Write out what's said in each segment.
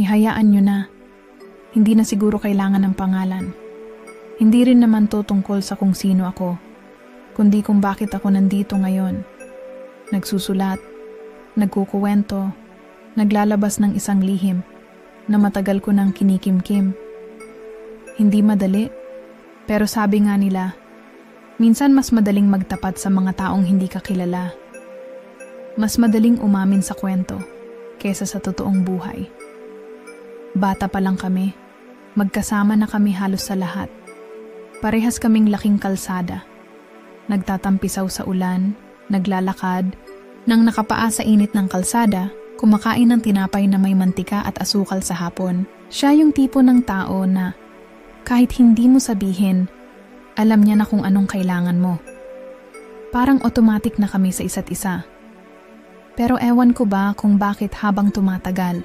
hayaan nyo na. Hindi na siguro kailangan ng pangalan. Hindi rin naman to tungkol sa kung sino ako, kundi kung bakit ako nandito ngayon. Nagsusulat, nagkukuwento, naglalabas ng isang lihim na matagal ko nang kinikimkim. Hindi madali, pero sabi nga nila, minsan mas madaling magtapat sa mga taong hindi ka kilala. Mas madaling umamin sa kwento kesa sa totoong buhay. Bata pa lang kami, magkasama na kami halos sa lahat. Parehas kaming laking kalsada. Nagtatampisaw sa ulan, naglalakad, nang nakapaa sa init ng kalsada, kumakain ng tinapay na may mantika at asukal sa hapon. Siya yung tipo ng tao na kahit hindi mo sabihin, alam niya na kung anong kailangan mo. Parang automatic na kami sa isa't isa. Pero ewan ko ba kung bakit habang tumatagal,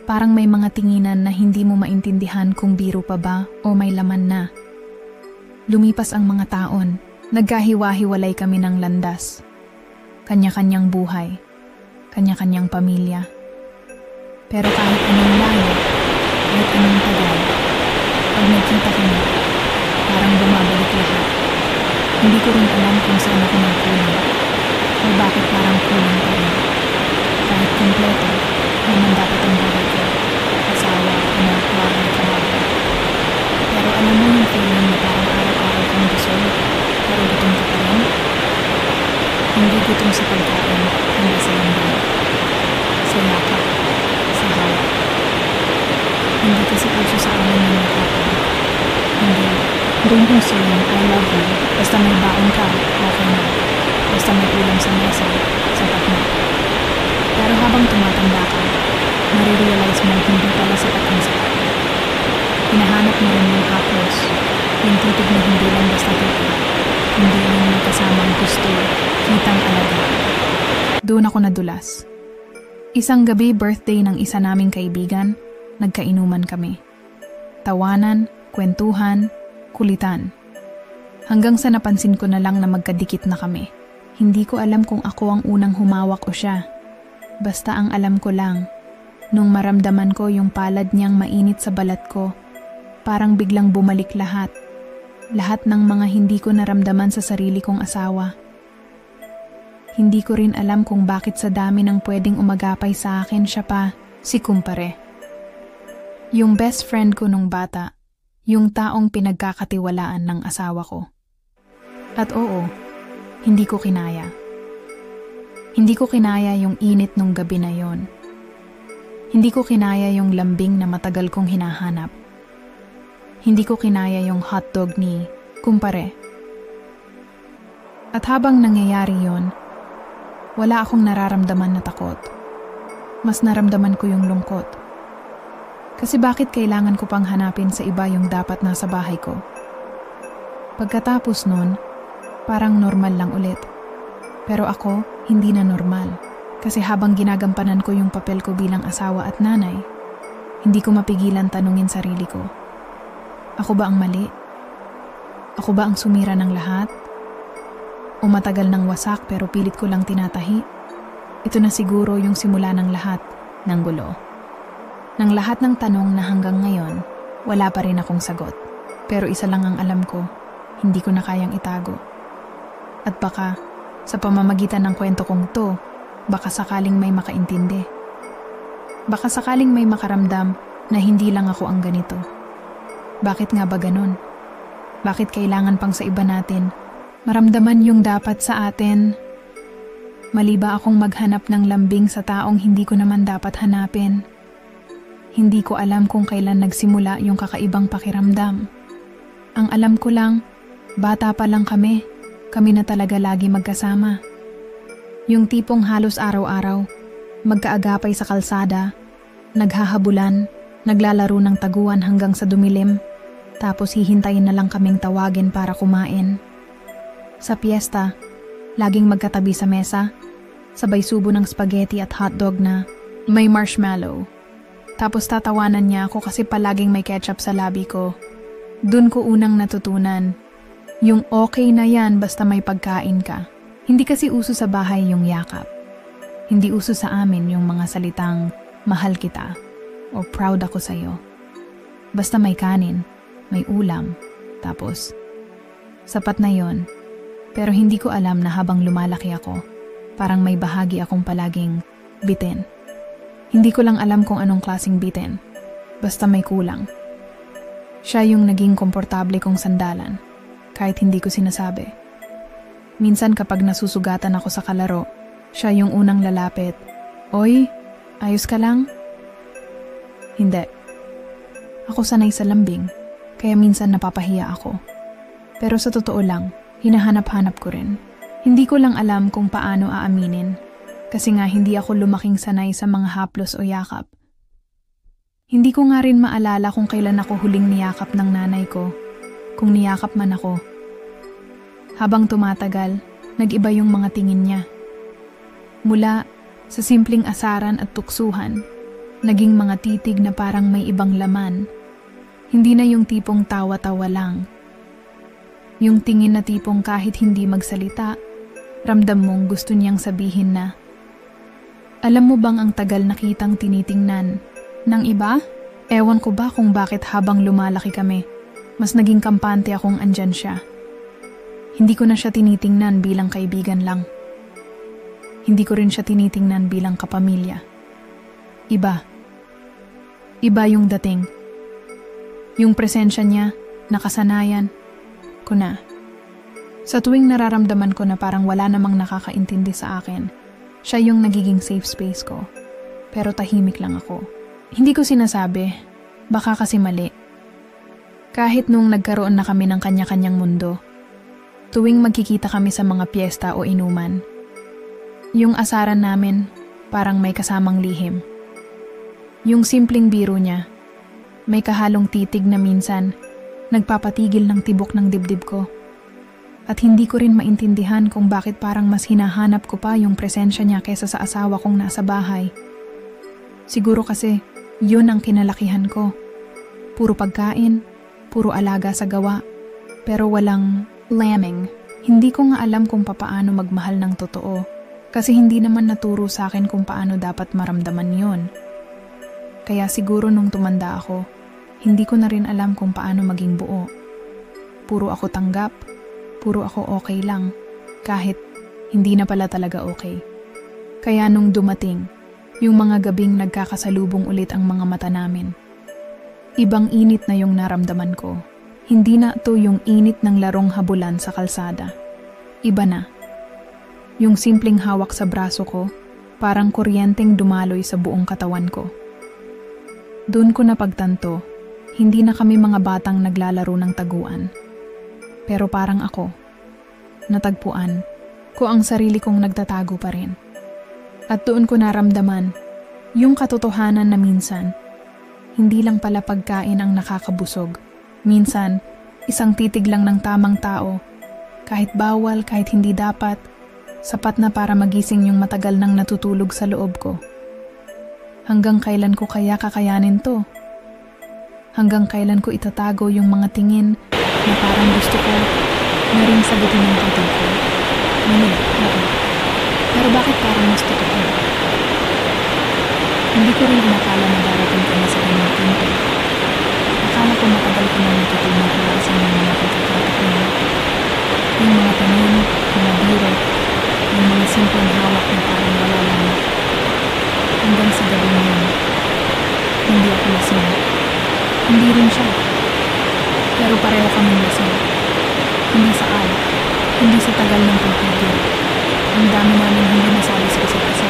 parang may mga tinginan na hindi mo maintindihan kung biro pa ba o may laman na. Lumipas ang mga taon, nagkahiwa-hiwalay kami ng landas. Kanya-kanyang buhay, kanya-kanyang pamilya. Pero kahit anong layo, kahit anong tagal, pag nagkita kami, parang bumabalik lahat. Hindi ko rin alam kung saan ako nagkulang o bakit parang kulang pa rin. Kahit kompleto, naman dapat ang buhay ko. Asawa, anak, bahay, trabaho. Pero alam mo yung feeling na parang araw-araw kang busog, pero gutom ka pa rin? Hindi gutom sa pagkain, hindi sa lambing. Sa yakap, sa hawak. Hindi kasi puso sa amin yung yakapin. Hindi. Don't yung saying, I love you. Basta may baon ka, okay na. Basta may ulam sa mesa, sapat na. Pero habang tumatanda ka, marirealize mo hindi pala sapat ang sapat. Hinahanap mo rin yung haplos, yung titig na hindi lang basta titig. Hindi yung may kasamang gusto, kitang alaga. Doon ako nadulas. Isang gabi birthday ng isa naming kaibigan, nagkainuman kami. Tawanan, kwentuhan, kulitan. Hanggang sa napansin ko na lang na magkadikit na kami. Hindi ko alam kung ako ang unang humawak o siya. Basta ang alam ko lang, nung maramdaman ko yung palad niyang mainit sa balat ko, parang biglang bumalik lahat. Lahat ng mga hindi ko naramdaman sa sarili kong asawa. Hindi ko rin alam kung bakit sa dami ng pwedeng umagapay sa akin siya pa, si kumpare. Yung best friend ko nung bata, yung taong pinagkakatiwalaan ng asawa ko. At oo, hindi ko kinaya. Hindi ko kinaya yung init nung gabi na yon. Hindi ko kinaya yung lambing na matagal kong hinahanap. Hindi ko kinaya yung hotdog ni kumpare. At habang nangyayari yon, wala akong nararamdaman na takot. Mas naramdaman ko yung lungkot. Kasi bakit kailangan ko pang hanapin sa iba yung dapat nasa bahay ko? Pagkatapos nun, parang normal lang ulit. Pero ako, hindi na normal. Kasi habang ginagampanan ko yung papel ko bilang asawa at nanay, hindi ko mapigilan tanungin sarili ko. Ako ba ang mali? Ako ba ang sumira ng lahat? O matagal nang wasak pero pilit ko lang tinatahi? Ito na siguro yung simula ng lahat ng gulo. Ng lahat ng tanong na hanggang ngayon, wala pa rin akong sagot. Pero isa lang ang alam ko, hindi ko na kayang itago. At baka, sa pamamagitan ng kwento kong to, baka sakaling may makaintindi. Baka sakaling may makaramdam na hindi lang ako ang ganito. Bakit nga ba ganun? Bakit kailangan pang sa iba natin maramdaman yung dapat sa atin? Mali ba akong maghanap ng lambing sa taong hindi ko naman dapat hanapin? Hindi ko alam kung kailan nagsimula yung kakaibang pakiramdam. Ang alam ko lang, bata pa lang kami na talaga lagi magkasama. Yung tipong halos araw-araw, magkaagapay sa kalsada, naghahabulan, naglalaro ng taguan hanggang sa dumilim, tapos hihintayin na lang kaming tawagin para kumain. Sa piyesta, laging magkatabi sa mesa, sabay subo ng spaghetti at hotdog na may marshmallow. Tapos tatawanan niya ako kasi palaging may ketchup sa labi ko. Dun ko unang natutunan, yung okay na yan basta may pagkain ka. Hindi kasi uso sa bahay yung yakap. Hindi uso sa amin yung mga salitang mahal kita. o proud ako sa'yo. Basta may kanin, may ulam, tapos sapat na yon. Pero hindi ko alam na habang lumalaki ako, parang may bahagi akong palaging bitin. Hindi ko lang alam kung anong klaseng bitin. Basta may kulang. Siya yung naging komportable kong sandalan, kahit hindi ko sinasabi. Minsan kapag nasusugatan ako sa kalaro, siya yung unang lalapit. Oy, ayos ka lang? Hindi. Ako sanay sa lambing, kaya minsan napapahiya ako. Pero sa totoo lang, hinahanap-hanap ko rin. Hindi ko lang alam kung paano aaminin, kasi nga hindi ako lumaking sanay sa mga haplos o yakap. Hindi ko nga rin maalala kung kailan ako huling niyakap ng nanay ko, kung niyakap man ako. Habang tumatagal, nag-iba yung mga tingin niya. Mula sa simpleng asaran at tuksuhan, naging mga titig na parang may ibang laman. Hindi na yung tipong tawa-tawa lang. Yung tingin na tipong kahit hindi magsalita, ramdam mong gusto niyang sabihin na, alam mo bang ang tagal na kitang tinitingnan ng iba? Ewan ko ba kung bakit habang lumalaki kami, mas naging kampante akong andyan siya. Hindi ko na siya tinitingnan bilang kaibigan lang. Hindi ko rin siya tinitingnan bilang kapamilya. Iba. Iba yung dating. Yung presensya niya, nakasanayan ko na. Sa tuwing nararamdaman ko na parang wala namang nakakaintindi sa akin, siya yung nagiging safe space ko. Pero tahimik lang ako. Hindi ko sinasabi, baka kasi mali. Kahit nung nagkaroon na kami ng kanya-kanyang mundo, tuwing magkikita kami sa mga piyesta o inuman, yung asaran namin parang may kasamang lihim. Yung simpleng biro niya, may kahalong titig na minsan nagpapatigil ng tibok ng dibdib ko. At hindi ko rin maintindihan kung bakit parang mas hinahanap ko pa yung presensya niya kaysa sa asawa kong nasa bahay. Siguro kasi yun ang kinalakihan ko. Puro pagkain, puro alaga sa gawa, pero walang lambing. Hindi ko nga alam kung papaano magmahal ng totoo, kasi hindi naman naturo sa akin kung paano dapat maramdaman yon. Kaya siguro nung tumanda ako, hindi ko na rin alam kung paano maging buo. Puro ako tanggap, puro ako okay lang, kahit hindi na pala talaga okay. Kaya nung dumating, yung mga gabing nagkakasalubong ulit ang mga mata namin, ibang init na yung naramdaman ko. Hindi na to yung init ng larong habulan sa kalsada. Iba na. Yung simpleng hawak sa braso ko, parang kuryenteng dumaloy sa buong katawan ko. Doon ko napagtanto, hindi na kami mga batang naglalaro ng taguan. Pero parang ako, natagpuan ko ang sarili kong nagtatago pa rin. At doon ko naramdaman, yung katotohanan na minsan, hindi lang pala pagkain ang nakakabusog. Minsan, isang titig lang ng tamang tao, kahit bawal, kahit hindi dapat, sapat na para magising yung matagal nang natutulog sa loob ko. Hanggang kailan ko kaya kakayanin to? Hanggang kailan ko itatago yung mga tingin na parang gusto ko na rin sagutin ng titig ko? Oo. Pero bakit parang mas totoo? Hindi ko rin inakala na darating ko na sa ganyang punto. Akala ko matagal ko na natutunan iwasan ng mga pagkakataon. Yung mga tanong, mga biro, yung mga simpleng hawak na parang wala lang. Hanggang sa gawin yun, hindi ako lasing. Hindi rin siya. Pero pareho kaming lasing. Hindi sa alak, hindi sa tagal ng pagpigil. Ang dami namin hindi nasabi sa isa't isa.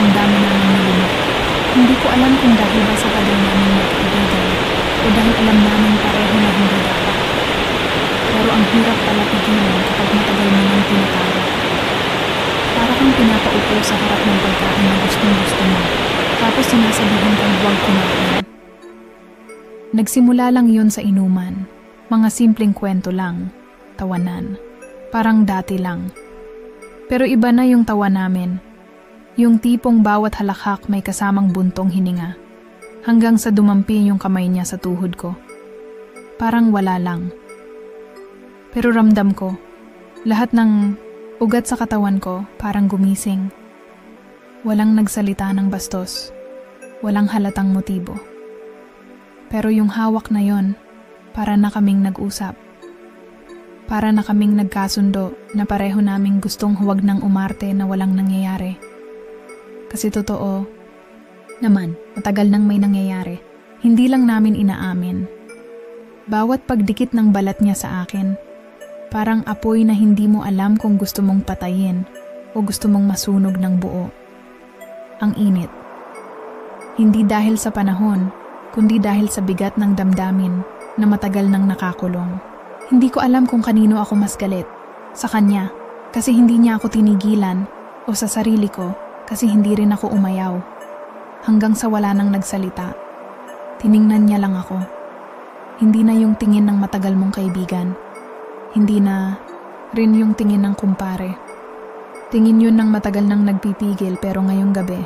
Ang dami namin nilunok. Hindi ko alam kung dahil ba sa tagal namin magkaibigan o dahil alam namin pareho na hindi dapat. Pero ang hirap pala pigilan kapag matagal mo nang tinatawag. Para kang pinapaupo sa harap ng pagkain na gustong-gusto mo, tapos sinasabihan kang huwag kumain. Nagsimula lang yun sa inuman. Mga simpleng kwento lang, tawanan. Parang dati lang. Pero iba na yung tawa namin. Yung tipong bawat halakhak may kasamang buntong hininga. Hanggang sa dumampi yung kamay niya sa tuhod ko. Parang wala lang. Pero ramdam ko, lahat ng ugat sa katawan ko parang gumising. Walang nagsalita ng bastos. Walang halatang motibo. Pero yung hawak na yon, para na kaming nag-usap. Para na kaming nagkasundo na pareho naming gustong huwag nang umarte na walang nangyayari. Kasi totoo naman, matagal nang may nangyayari. Hindi lang namin inaamin. Bawat pagdikit ng balat niya sa akin, parang apoy na hindi mo alam kung gusto mong patayin o gusto mong masunog ng buo. Ang init. Hindi dahil sa panahon, kundi dahil sa bigat ng damdamin na matagal nang nakakulong. Hindi ko alam kung kanino ako mas galit. Sa kanya, kasi hindi niya ako tinigilan, o sa sarili ko, kasi hindi rin ako umayaw. Hanggang sa wala nang nagsalita. Tiningnan niya lang ako. Hindi na yung tingin ng matagal mong kaibigan. Hindi na rin yung tingin ng kumpare. Tingin yun ng matagal nang nagpipigil pero ngayong gabi,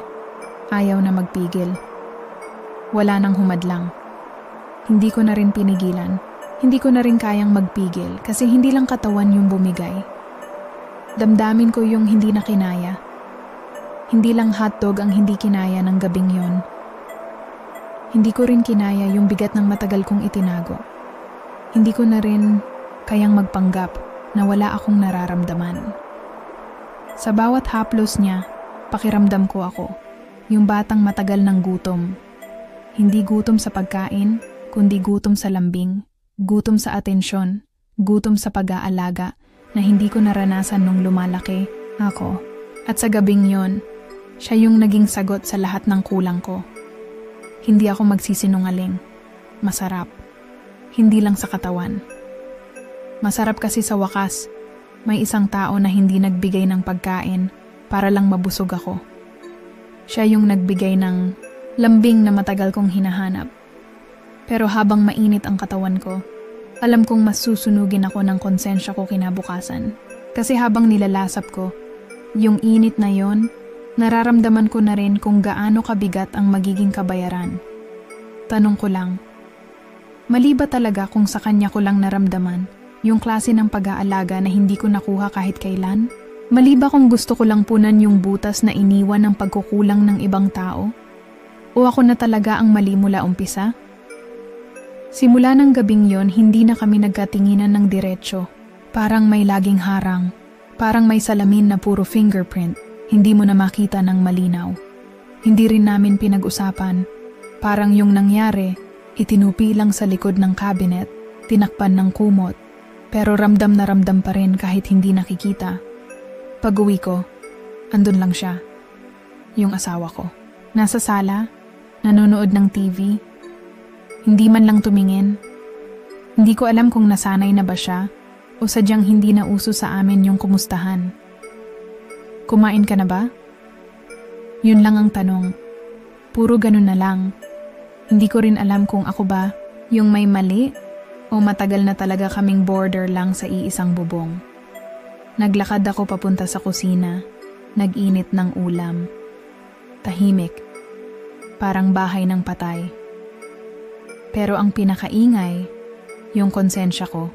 ayaw na magpigil. Wala nang humadlang. Hindi ko na rin pinigilan. Hindi ko na rin kayang magpigil kasi hindi lang katawan yung bumigay. Damdamin ko yung hindi na kinaya. Hindi lang hotdog ang hindi kinaya ng gabing yon. Hindi ko rin kinaya yung bigat ng matagal kong itinago. Hindi ko na rin kayang magpanggap na wala akong nararamdaman. Sa bawat haplos niya, pakiramdam ko ako. Yung batang matagal ng gutom. Hindi gutom sa pagkain, kundi gutom sa lambing. Gutom sa atensyon, gutom sa pag-aalaga na hindi ko naranasan nung lumalaki ako. At sa gabing yon, siya yung naging sagot sa lahat ng kulang ko. Hindi ako magsisinungaling. Masarap. Hindi lang sa katawan. Masarap kasi sa wakas, may isang tao na hindi nagbigay ng pagkain para lang mabusog ako. Siya yung nagbigay ng lambing na matagal kong hinahanap. Pero habang mainit ang katawan ko, alam kong mas susunugin ako ng konsensya ko kinabukasan. Kasi habang nilalasap ko, yung init na yon, nararamdaman ko na rin kung gaano kabigat ang magiging kabayaran. Tanong ko lang, mali ba talaga kung sa kanya ko lang naramdaman yung klase ng pag-aalaga na hindi ko nakuha kahit kailan? Mali ba kung gusto ko lang punan yung butas na iniwan ng pagkukulang ng ibang tao? O ako na talaga ang mali mula umpisa? Simula ng gabing yon, hindi na kami nagkatinginan ng diretsyo. Parang may laging harang. Parang may salamin na puro fingerprint. Hindi mo na makita ng malinaw. Hindi rin namin pinag-usapan. Parang yung nangyari, itinupi lang sa likod ng cabinet, tinakpan ng kumot. Pero ramdam na ramdam pa rin kahit hindi nakikita. Pag-uwi ko, andun lang siya. Yung asawa ko. Nasa sala, nanonood ng TV. Hindi man lang tumingin. Hindi ko alam kung nasanay na ba siya o sadyang hindi na uso sa amin yung kumustahan. Kumain ka na ba? Yun lang ang tanong. Puro ganun na lang. Hindi ko rin alam kung ako ba yung may mali o matagal na talaga kaming border lang sa iisang bubong. Naglakad ako papunta sa kusina. Nag-init ng ulam. Tahimik. Parang bahay ng patay. Pero ang pinakaingay, yung konsensya ko.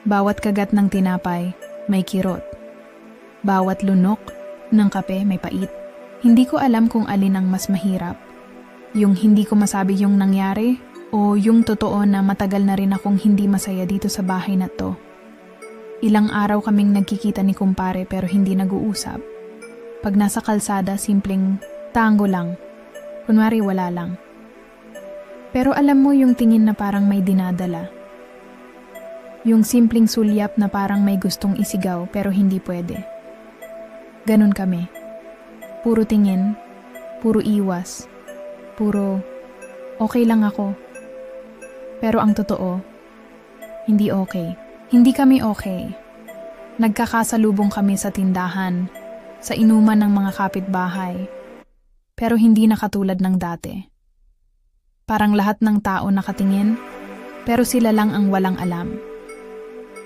Bawat kagat ng tinapay, may kirot. Bawat lunok ng kape, may pait. Hindi ko alam kung alin ang mas mahirap. Yung hindi ko masabi yung nangyari o yung totoo na matagal na rin akong hindi masaya dito sa bahay na to. Ilang araw kaming nagkikita ni kumpare pero hindi nag-uusap. Pag nasa kalsada, simpleng tango lang. Kunwari wala lang. Pero alam mo yung tingin na parang may dinadala. Yung simpleng sulyap na parang may gustong isigaw pero hindi pwede. Ganun kami. Puro tingin, puro iwas, puro okay lang ako. Pero ang totoo, hindi okay. Hindi kami okay. Nagkakasalubong kami sa tindahan, sa inuman ng mga kapitbahay. Pero hindi na katulad ng dati. Parang lahat ng tao nakatingin, pero sila lang ang walang alam.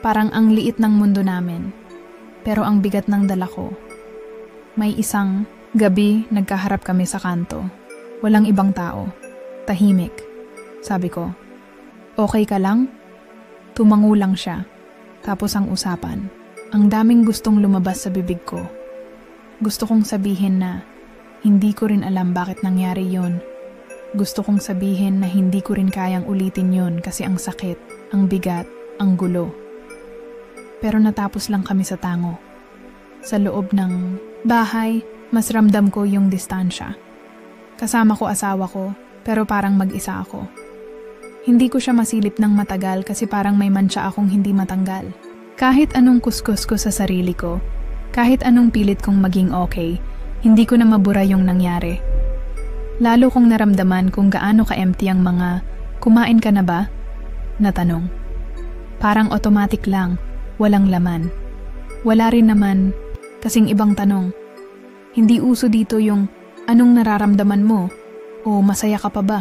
Parang ang liit ng mundo namin, pero ang bigat ng dala ko. May isang gabi nagkaharap kami sa kanto. Walang ibang tao. Tahimik. Sabi ko, okay ka lang? Tumango lang siya. Tapos ang usapan. Ang daming gustong lumabas sa bibig ko. Gusto kong sabihin na, Hindi ko rin alam bakit nangyari yon. Gusto kong sabihin na hindi ko rin kayang ulitin yon kasi ang sakit, ang bigat, ang gulo. Pero natapos lang kami sa tango. Sa loob ng bahay, mas ramdam ko yung distansya. Kasama ko asawa ko, pero parang mag-isa ako. Hindi ko siya masilip ng matagal kasi parang may mantsa akong hindi matanggal. Kahit anong kuskus ko sa sarili ko, kahit anong pilit kong maging okay, hindi ko na mabura yung nangyari. Lalo kong naramdaman kung gaano ka-empty ang mga "kumain ka na ba?" na tanong. Parang automatic lang, walang laman. Wala rin naman kasing ibang tanong. Hindi uso dito yung "anong nararamdaman mo?" o "masaya ka pa ba?"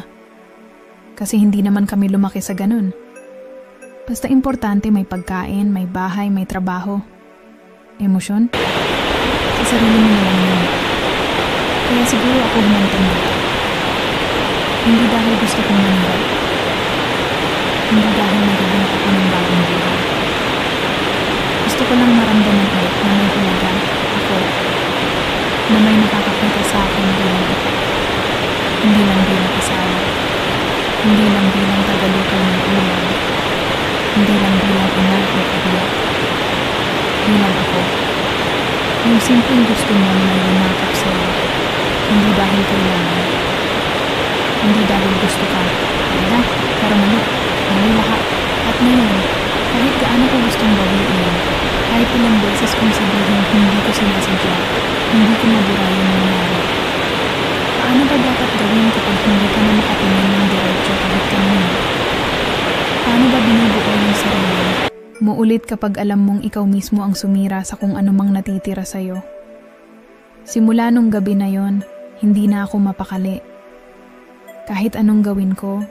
Kasi hindi naman kami lumaki sa ganun. Basta importante may pagkain, may bahay, may trabaho. Emosyon? Sa sarili mo na lang yun. Kaya siguro ako humantong dito. Hindi dahil gusto kong manira. Hindi dahil nagiging ako ng bagong buhay. Gusto ko lang maramdaman ulit na may halaga ako, na may nakakakita sa akin bilang ito. Hindi lang bilang asawa. Hindi lang bilang tagaluto ng ulam. Hindi lang bilang ina o kabiyak. Bilang ako. Yung simpleng gusto mo na lumakap sa'yo. Hindi dahil kailangan. Hindi dahil gusto ka. Kaya, pero mali lahat. At ngayon, kahit gaano ko gustong bawiin, kahit ilang beses kong sabihin hindi ko sinasadya, hindi ko mabura yung nangyari. Paano ba dapat gawin kapag hindi ka na makatingin ng diretso kahit kanina? Paano ba binubuo yung sarili? Muulit kapag alam mong ikaw mismo ang sumira sa kung anumang natitira sa'yo. Simula nung gabi na yon, hindi na ako mapakali. Kahit anong gawin ko,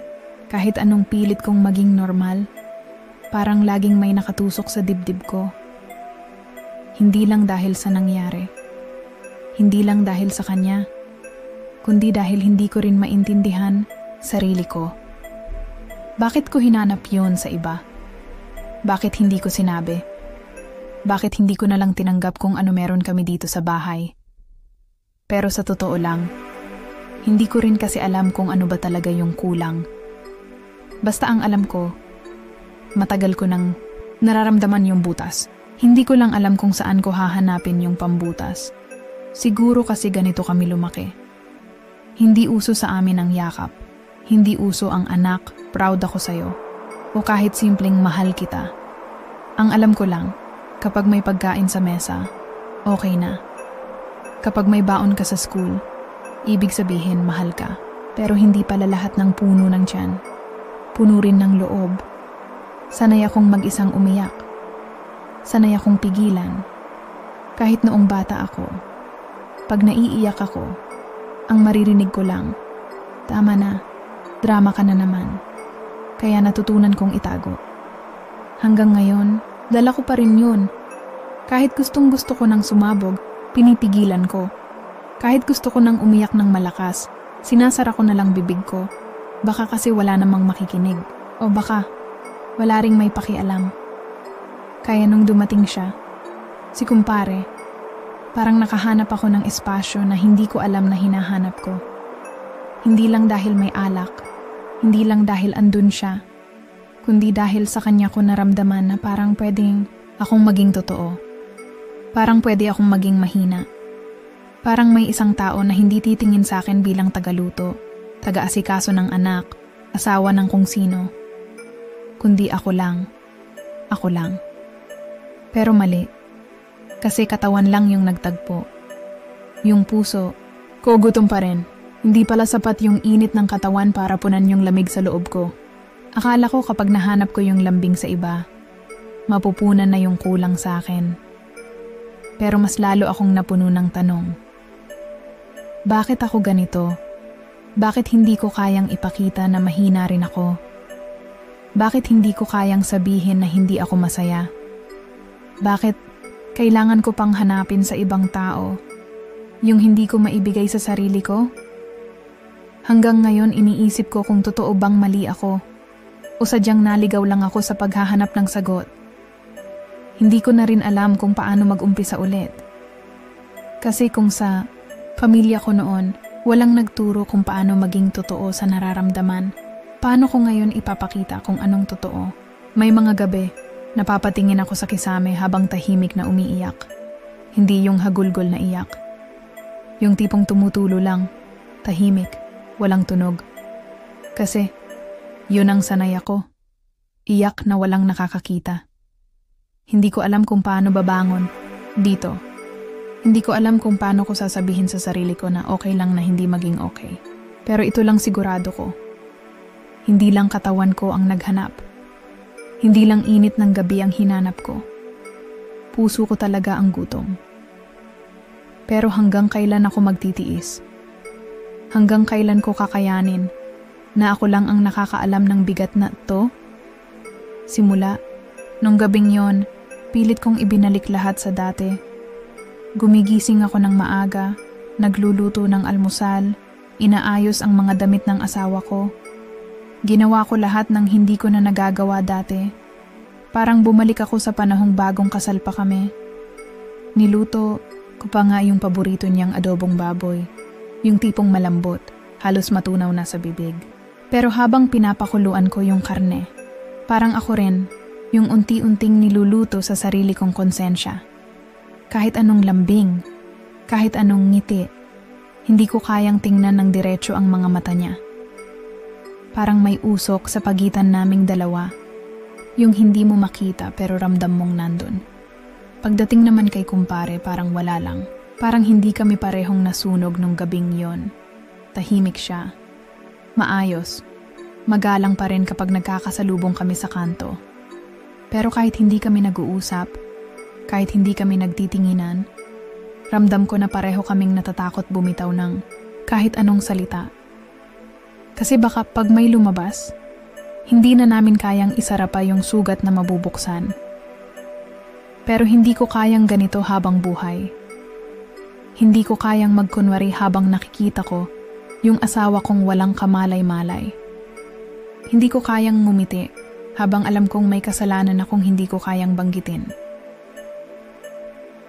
kahit anong pilit kong maging normal, parang laging may nakatusok sa dibdib ko. Hindi lang dahil sa nangyari. Hindi lang dahil sa kanya. Kundi dahil hindi ko rin maintindihan sarili ko. Bakit ko hinanap yun sa iba? Bakit hindi ko sinabi? Bakit hindi ko na lang tinanggap kung ano meron kami dito sa bahay? Pero sa totoo lang, hindi ko rin kasi alam kung ano ba talaga yung kulang. Basta ang alam ko, matagal ko nang nararamdaman yung butas. Hindi ko lang alam kung saan ko hahanapin yung pambutas. Siguro kasi ganito kami lumaki. Hindi uso sa amin ang yakap. Hindi uso ang "anak, proud ako sa'yo." O kahit simpleng "mahal kita." Ang alam ko lang, kapag may pagkain sa mesa, okay na. Kapag may baon ka sa school, ibig sabihin mahal ka. Pero hindi pala lahat ng puno ng tiyan. Puno rin ng loob. Sanay akong mag-isang umiyak. Sanay akong pigilan. Kahit noong bata ako, pag naiiyak ako, ang maririnig ko lang, "Tama na, drama ka na naman." Kaya natutunan kong itago. Hanggang ngayon, dala ko pa rin yun. Kahit gustong gusto ko nang sumabog, pinipigilan ko. Kahit gusto ko nang umiyak ng malakas, sinasara ko na lang bibig ko. Baka kasi wala namang makikinig. O baka, wala ring may pakialam. Kaya nung dumating siya, si kumpare, parang nakahanap ako ng espasyo na hindi ko alam na hinahanap ko. Hindi lang dahil may alak, hindi lang dahil andun siya, kundi dahil sa kanya ko naramdaman na parang pwedeng akong maging totoo. Parang pwede akong maging mahina. Parang may isang tao na hindi titingin sa akin bilang tagaluto, taga-asikaso ng anak, asawa ng kung sino. Kundi ako lang. Ako lang. Pero mali. Kasi katawan lang yung nagtagpo. Yung puso, gutom pa rin. Hindi pala sapat yung init ng katawan para punan yung lamig sa loob ko. Akala ko kapag nahanap ko yung lambing sa iba, mapupunan na yung kulang sa akin. Pero mas lalo akong napuno ng tanong. Bakit ako ganito? Bakit hindi ko kayang ipakita na mahina rin ako? Bakit hindi ko kayang sabihin na hindi ako masaya? Bakit kailangan ko pang hanapin sa ibang tao yung hindi ko maibigay sa sarili ko? Hanggang ngayon iniisip ko kung totoo bang mali ako o sadyang naligaw lang ako sa paghahanap ng sagot. Hindi ko na rin alam kung paano mag-umpisa ulit. Kasi kung sa Pamilya ko noon, walang nagturo kung paano maging totoo sa nararamdaman. Paano ko ngayon ipapakita kung anong totoo? May mga gabi, napapatingin ako sa kisame habang tahimik na umiiyak. Hindi yung hagulgol na iyak. Yung tipong tumutulo lang, tahimik, walang tunog. Kasi, yun ang sanay ako. Iyak na walang nakakakita. Hindi ko alam kung paano babangon. Dito. Hindi ko alam kung paano ko sasabihin sa sarili ko na okay lang na hindi maging okay. Pero ito lang sigurado ko. Hindi lang katawan ko ang naghanap. Hindi lang init ng gabi ang hinanap ko. Puso ko talaga ang gutom. Pero hanggang kailan ako magtitiis? Hanggang kailan ko kakayanin na ako lang ang nakakaalam ng bigat na to? Simula, nung gabing yon, pilit kong ibinalik lahat sa dati. Gumigising ako ng maaga, nagluluto ng almusal, inaayos ang mga damit ng asawa ko. Ginawa ko lahat ng hindi ko na nagagawa dati. Parang bumalik ako sa panahong bagong kasal pa kami. Niluto ko pa nga yung paborito niyang adobong baboy. Yung tipong malambot, halos matunaw na sa bibig. Pero habang pinapakuluan ko yung karne, parang ako rin, yung unti-unting niluluto sa sarili kong konsensya. Kahit anong lambing, kahit anong ngiti, hindi ko kayang tingnan ng diretso ang mga mata niya. Parang may usok sa pagitan naming dalawa, yung hindi mo makita pero ramdam mong nandun. Pagdating naman kay kumpare parang wala lang, parang hindi kami parehong nasunog nung gabing yon. Tahimik siya, maayos, magalang pa rin kapag nagkakasalubong kami sa kanto. Pero kahit hindi kami nag-uusap, kahit hindi kami nagtitinginan, ramdam ko na pareho kaming natatakot bumitaw ng kahit anong salita. Kasi baka pag may lumabas, hindi na namin kayang isara pa yung sugat na mabubuksan. Pero hindi ko kayang ganito habang buhay. Hindi ko kayang magkunwari habang nakikita ko yung asawa kong walang kamalay-malay. Hindi ko kayang ngumiti habang alam kong may kasalanan akong hindi ko kayang banggitin.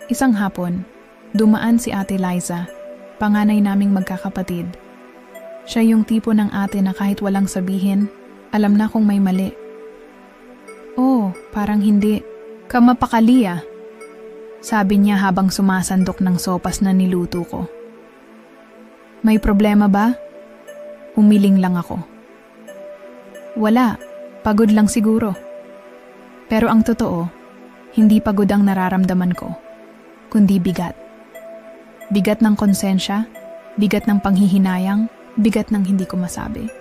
Isang hapon, dumaan si Ate Liza, panganay naming magkakapatid. Siya yung tipo ng ate na kahit walang sabihin, alam na kung may mali. Oh, parang hindi. Kamapakali ah. Sabi niya habang sumasandok ng sopas na niluto ko. May problema ba? Umiling lang ako. Wala. Pagod lang siguro. Pero ang totoo, hindi pagod ang nararamdaman ko, kundi bigat. Bigat ng konsensya, bigat ng panghihinayang, bigat ng hindi ko masabi.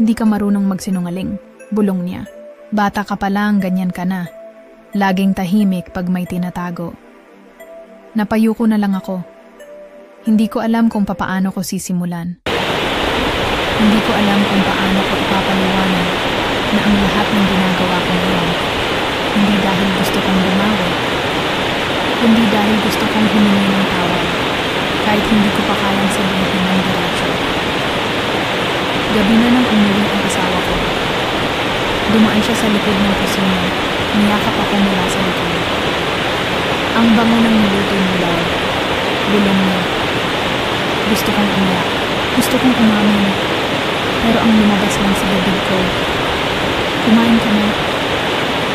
Hindi ka marunong magsinungaling, bulong niya. Bata ka pa lang, ganyan ka na. Laging tahimik pag may tinatago. Napayo ko na lang ako. Hindi ko alam kung papaano ko sisimulan. Hindi ko alam kung paano ko ipapaliwanag na ang lahat ng ginagawa ko ngayon, hindi dahil gusto kong bumawi, kundi dahil gusto kong humingi ng tawad, kahit hindi ko pa kayang sabihin ng diretso. Gabi na nang umuwi ang asawa ko. Dumaan siya sa likod ng kusina, niyakap ako mula sa likod. Ang bango ng niluto nila, bulong niya. Gusto kong umiyak, gusto kong umamin, pero ang lumabas lang sa bibig ko, kumain ka na.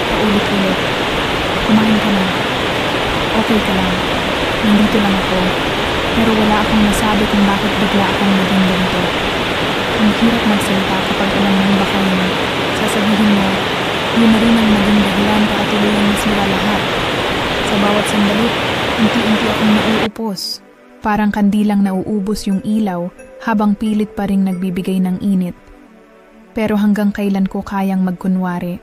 Paulit-ulit. Kumain ka na. Okay ka lang. Nandito lang ako. Pero wala akong nasabi kung bakit bigla akong naging ganito. Ang hirap magsalita kapag alam mo baka yun. Sasabihin mo, yun na rin ang naging dahilan para tuluyang masira lahat. Sa bawat sandali, unti-unti akong nauupos. Parang kandilang nauubos yung ilaw habang pilit pa ring nagbibigay ng init. Pero hanggang kailan ko kayang magkunwari?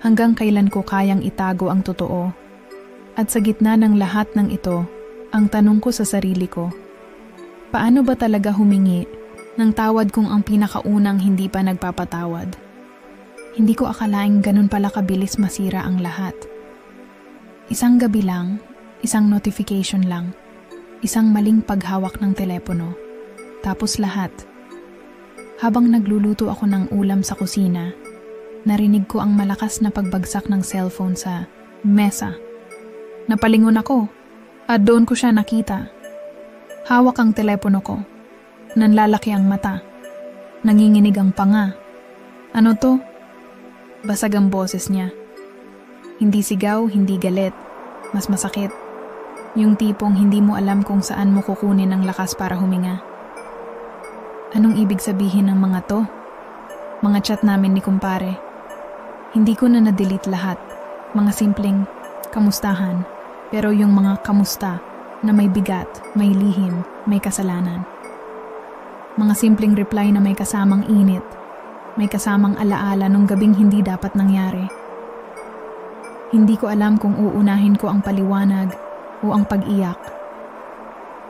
Hanggang kailan ko kayang itago ang totoo? At sa gitna ng lahat ng ito, ang tanong ko sa sarili ko, paano ba talaga humingi ng tawad kung ang pinakaunang hindi pa nagpapatawad? Hindi ko akalaing ganun pala kabilis masira ang lahat. Isang gabi lang, isang notification lang, isang maling paghawak ng telepono, tapos lahat. Habang nagluluto ako ng ulam sa kusina, narinig ko ang malakas na pagbagsak ng cellphone sa mesa. Napalingon ako at doon ko siya nakita. Hawak ang telepono ko. Nanlalaki ang mata. Nanginginig ang panga. Ano to? Basag ang boses niya. Hindi sigaw, hindi galit. Mas masakit. Yung tipong hindi mo alam kung saan mo kukunin ang lakas para huminga. Anong ibig sabihin ng mga to? Mga chat namin ni kumpare. Hindi ko na na-delete lahat. Mga simpleng kamustahan. Pero yung mga kamusta na may bigat, may lihim, may kasalanan. Mga simpleng reply na may kasamang init. May kasamang alaala nung gabing hindi dapat nangyari. Hindi ko alam kung uunahin ko ang paliwanag o ang pag-iyak.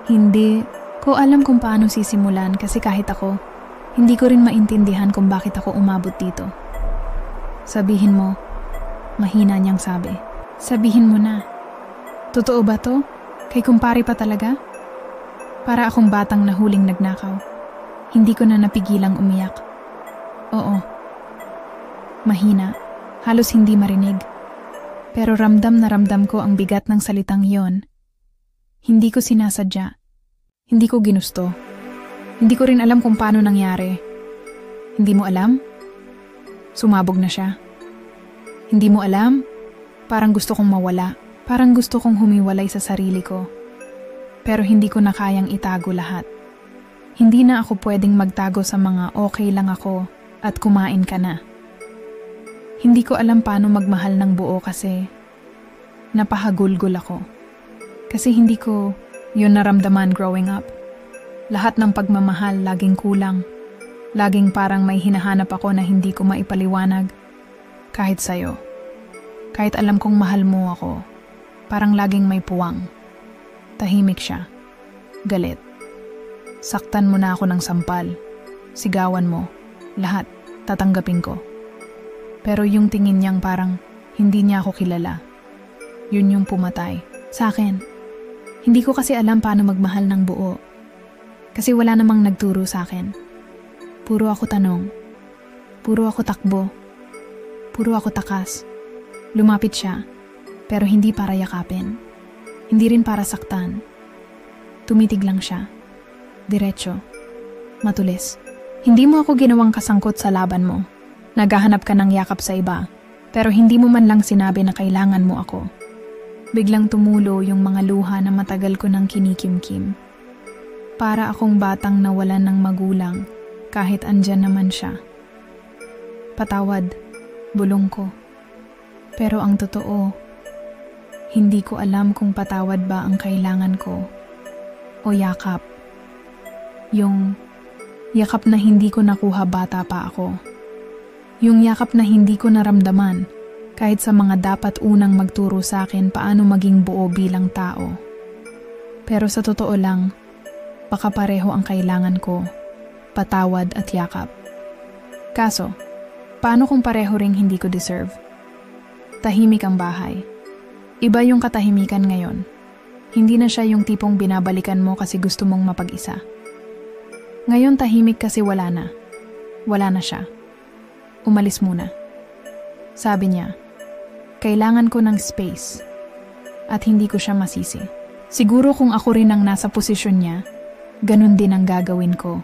Hindi ko alam kung paano sisimulan kasi kahit ako, hindi ko rin maintindihan kung bakit ako umabot dito. Sabihin mo, mahina niyang sabi. Sabihin mo na. Totoo ba to? Kay kumpare pa talaga? Para akong batang nahuling nagnakaw. Hindi ko na napigilang umiyak. Oo. Mahina. Halos hindi marinig. Pero ramdam na ramdam ko ang bigat ng salitang iyon. Hindi ko sinasadya. Hindi ko ginusto. Hindi ko rin alam kung paano nangyari. Hindi mo alam? Sumabog na siya. Hindi mo alam? Parang gusto kong mawala. Parang gusto kong humiwalay sa sarili ko. Pero hindi ko na kayang itago lahat. Hindi na ako pwedeng magtago sa mga okay lang ako at kumain ka na. Hindi ko alam paano magmahal ng buo kasi napahagulgol ako. Kasi hindi ko yun naramdaman growing up. Lahat ng pagmamahal laging kulang. Laging parang may hinahanap ako na hindi ko maipaliwanag. Kahit sa'yo. Kahit alam kong mahal mo ako. Parang laging may puwang. Tahimik siya. Galit. Saktan mo na ako ng sampal. Sigawan mo. Lahat. Tatanggapin ko. Pero yung tingin niyang parang hindi niya ako kilala. Yun yung pumatay. Sa akin. Hindi ko kasi alam paano magmahal ng buo. Kasi wala namang nagturo sa akin. Puro ako tanong. Puro ako takbo. Puro ako takas. Lumapit siya. Pero hindi para yakapin. Hindi rin para saktan. Tumitig lang siya. Diretso. Matulis. Hindi mo ako ginawang kasangkot sa laban mo. Naghahanap ka ng yakap sa iba. Pero hindi mo man lang sinabi na kailangan mo ako. Biglang tumulo yung mga luha na matagal ko nang kinikimkim. Para akong batang nawalan ng magulang kahit andyan naman siya. Patawad, bulong ko. Pero ang totoo, hindi ko alam kung patawad ba ang kailangan ko o yakap. Yung yakap na hindi ko nakuha bata pa ako. Yung yakap na hindi ko naramdaman kahit sa mga dapat unang magturo sa akin paano maging buo bilang tao. Pero sa totoo lang, baka pareho ang kailangan ko, patawad at yakap. Kaso, paano kung pareho ring hindi ko deserve? Tahimik ang bahay. Iba yung katahimikan ngayon. Hindi na siya yung tipong binabalikan mo kasi gusto mong mapag-isa. Ngayon tahimik kasi wala na. Wala na siya. Umalis muna. Sabi niya, kailangan ko ng space. At hindi ko siya masisi. Siguro kung ako rin ang nasa posisyon niya, ganun din ang gagawin ko.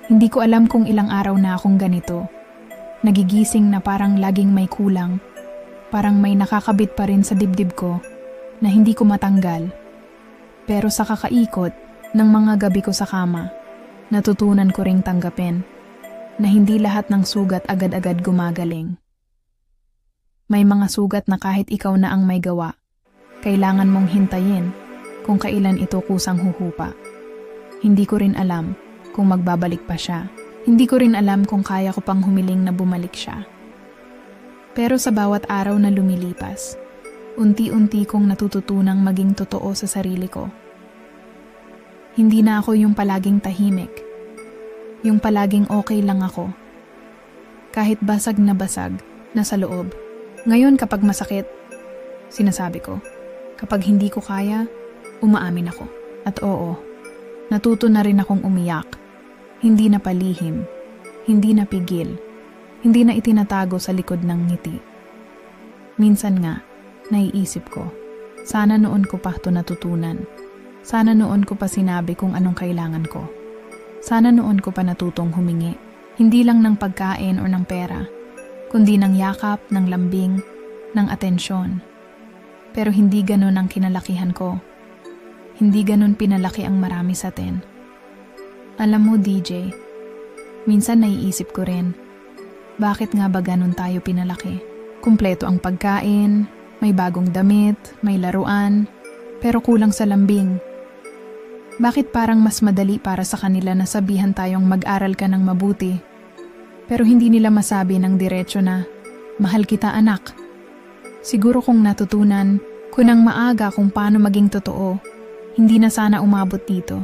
Hindi ko alam kung ilang araw na akong ganito. Nagigising na parang laging may kulang. Parang may nakakabit pa rin sa dibdib ko na hindi ko matanggal. Pero sa kakaikot ng mga gabi ko sa kama, natutunan ko ring tanggapin na hindi lahat ng sugat agad-agad gumagaling. May mga sugat na kahit ikaw na ang may gawa, kailangan mong hintayin kung kailan ito kusang huhupa. Hindi ko rin alam kung magbabalik pa siya. Hindi ko rin alam kung kaya ko pang humiling na bumalik siya. Pero sa bawat araw na lumilipas, unti-unti kong natututunang maging totoo sa sarili ko. Hindi na ako yung palaging tahimik. Yung palaging okay lang ako. Kahit basag na sa loob. Ngayon kapag masakit, sinasabi ko. Kapag hindi ko kaya, umaamin ako. At oo, natuto na rin akong umiyak. Hindi na palihim, hindi na pigil, hindi na itinatago sa likod ng ngiti. Minsan nga, naiisip ko, sana noon ko pa ito natutunan. Sana noon ko pa sinabi kung anong kailangan ko. Sana noon ko pa natutong humingi. Hindi lang ng pagkain o ng pera, kundi ng yakap, ng lambing, ng atensyon. Pero hindi ganun ang kinalakihan ko. Hindi ganun pinalaki ang marami sa atin. Alam mo, DJ, minsan naiisip ko rin, bakit nga ba ganun tayo pinalaki? Kumpleto ang pagkain, may bagong damit, may laruan, pero kulang sa lambing. Bakit parang mas madali para sa kanila na sabihan tayong mag-aral ka ng mabuti, pero hindi nila masabi ng diretso na, mahal kita anak. Siguro kung natutunan ko ng maaga kung paano maging totoo, hindi na sana umabot dito.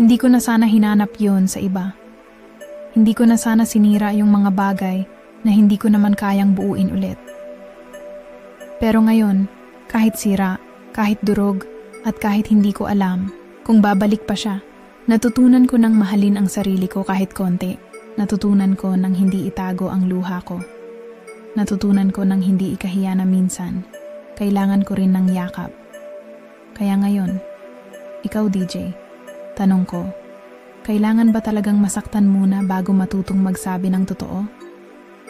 Hindi ko na sana hinanap yun sa iba. Hindi ko na sana sinira yung mga bagay na hindi ko naman kayang buuin ulit. Pero ngayon, kahit sira, kahit durog, at kahit hindi ko alam kung babalik pa siya, natutunan ko ng mahalin ang sarili ko kahit konti. Natutunan ko ng hindi itago ang luha ko. Natutunan ko ng hindi ikahiya na minsan. Kailangan ko rin ng yakap. Kaya ngayon, ikaw DJ, tanong ko, kailangan ba talagang masaktan muna bago matutong magsabi ng totoo?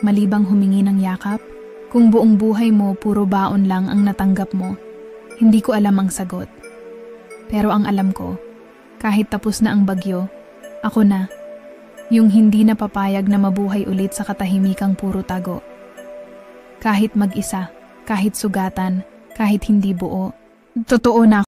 Malibang humingi ng yakap? Kung buong buhay mo puro baon lang ang natanggap mo, hindi ko alam ang sagot. Pero ang alam ko, kahit tapos na ang bagyo, ako na, yung hindi na papayag na mabuhay ulit sa katahimikang puro tago. Kahit mag-isa, kahit sugatan, kahit hindi buo, totoo na